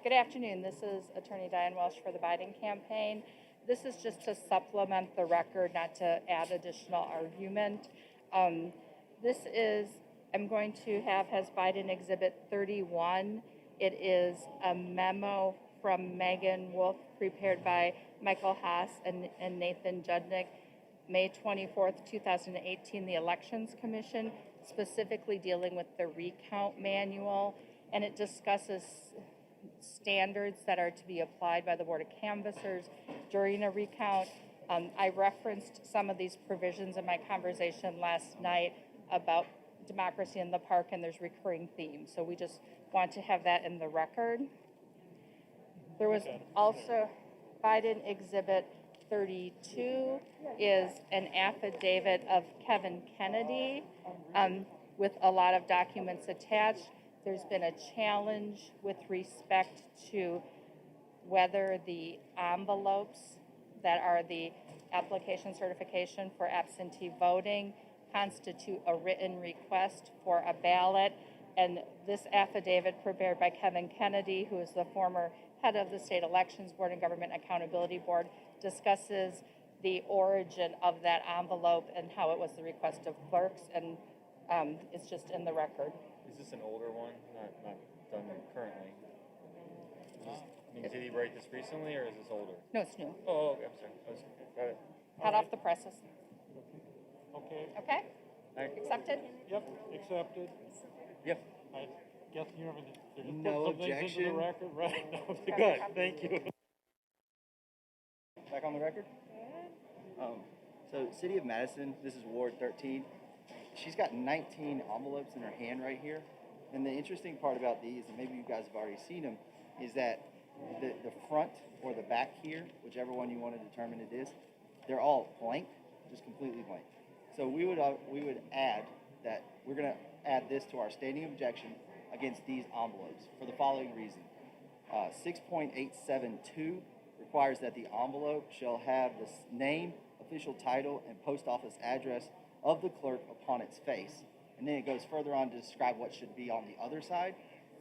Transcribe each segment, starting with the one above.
Good afternoon. This is Attorney Diane Welsh for the Biden campaign. This is just to supplement the record, not to add additional argument. I'm going to have as Biden Exhibit 31. It is a memo from Megan Wolf prepared by Michael Haas and Nathan Judnick, May 24th, 2018, the Elections Commission, specifically dealing with the Recount manual, and it discusses standards that are to be applied by the Board of Canvassers during a recount. I referenced some of these provisions in my conversation last night about democracy in the park, and there's recurring themes. So we just want to have that in the record. There was also Biden Exhibit 32 is an affidavit of Kevin Kennedy with a lot of documents attached. There's been a challenge with respect to whether the envelopes that are the application certification for absentee voting constitute a written request for a ballot. And this affidavit prepared by Kevin Kennedy, who is the former head of the State Elections Board and Government Accountability Board, discusses the origin of that envelope and how it was the request of clerks, and it's just in the record. Is this an older one, not done currently? Did he write this recently, or is this older? No, it's new. Oh, okay, I'm sorry. Got it. Hot off the presses. Okay. Okay? Right. Accepted? Yep, accepted. Yep. I guess you have to No put some things into the objection. record, right? No, good, thank you. Back on the record? So City of Madison, this is Ward 13. She's got 19 envelopes in her hand right here. And the interesting part about these, and maybe you guys have already seen them, is that the front or the back here, whichever one you want to determine it is, they're all blank, just completely blank. So we would add that we're going to add this to our standing objection against these envelopes for the following reason. 6.872 requires that the envelope shall have the name, official title, and post office address of the clerk upon its face. And then it goes further on to describe what should be on the other side.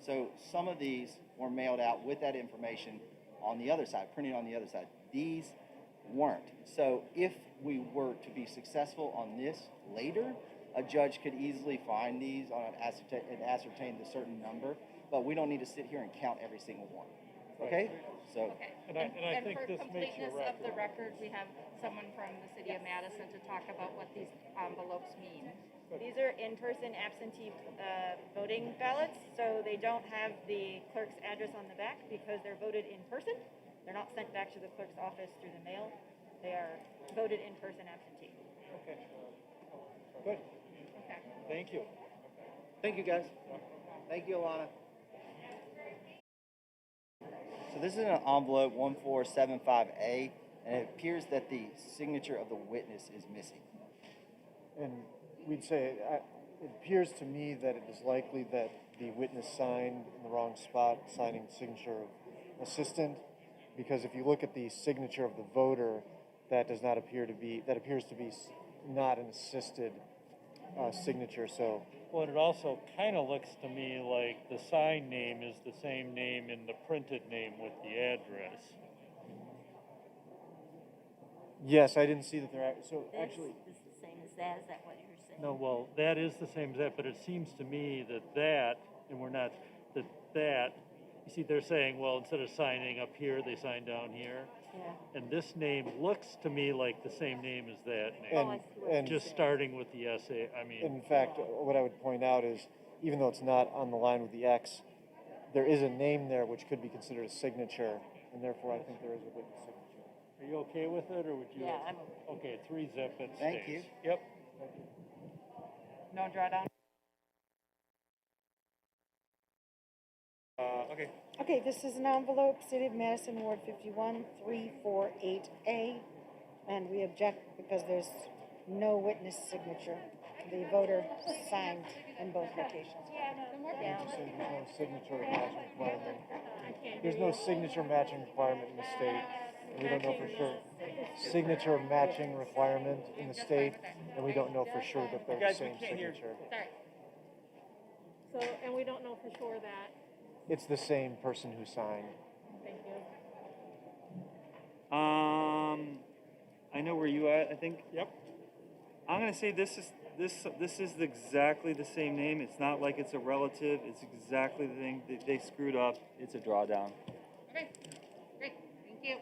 So some of these were mailed out with that information on the other side, printed on the other side. These weren't. So if we were to be successful on this later, a judge could easily find these and ascertain the certain number, but we don't need to sit here and count every single one. Okay? So. Okay. And I think for this makes your completeness of the record. record, we have someone from the City of Madison to talk about what these envelopes mean. These are in-person absentee voting ballots, so they don't have the clerk's address on the back because they're voted in person. They're not sent back to the clerk's office through the mail. They are voted in person absentee. Okay. Good, Okay. thank you. Thank you, guys. Thank you, Alana. So this is an envelope 1475A, and it appears that the signature of the witness is missing. And we'd say it appears to me that it is likely that the witness signed in the wrong spot, signing signature of assistant, because if you look at the signature of the voter, that does not appear to be, that appears to be not an assisted signature. So, Well, it also kind of looks to me like the sign name is the same name in the printed name with the address. yes, I didn't see that they're so actually. This is the same as that. Is that what you're saying? No, well, that is the same as that, but it seems to me that, and we're not, that, you see, they're saying, well, instead of signing up here, they sign down here. Yeah. And this name looks to me like the same name as that name. Oh, I see what and you're Just saying. starting with the SA, I mean. In fact, what I would point out is, even though it's not on the line with the X, there is a name there which could be considered a signature, and therefore I think there is a witness signature. Are you okay with it, or would you? Yeah, I'm Okay, 3-zip, it Thank stays. you. Yep. No drawdown? Okay. Okay, this is an envelope, City of Madison, Ward 51, 348A, and we object because there's no witness signature. The voter signed in both locations. There's no signature matching requirement in the state. And we don't know for sure. Signature matching requirement in the state, and we don't know for sure that they're the Guys, we same can't hear. signature. So, and we don't know for sure that it's the same person who signed. Thank you. I know where you at, I think. Yep. I'm gonna say this is exactly the same name. It's not like it's a relative. It's exactly the thing. They screwed up. It's a drawdown. Okay, great, thank you.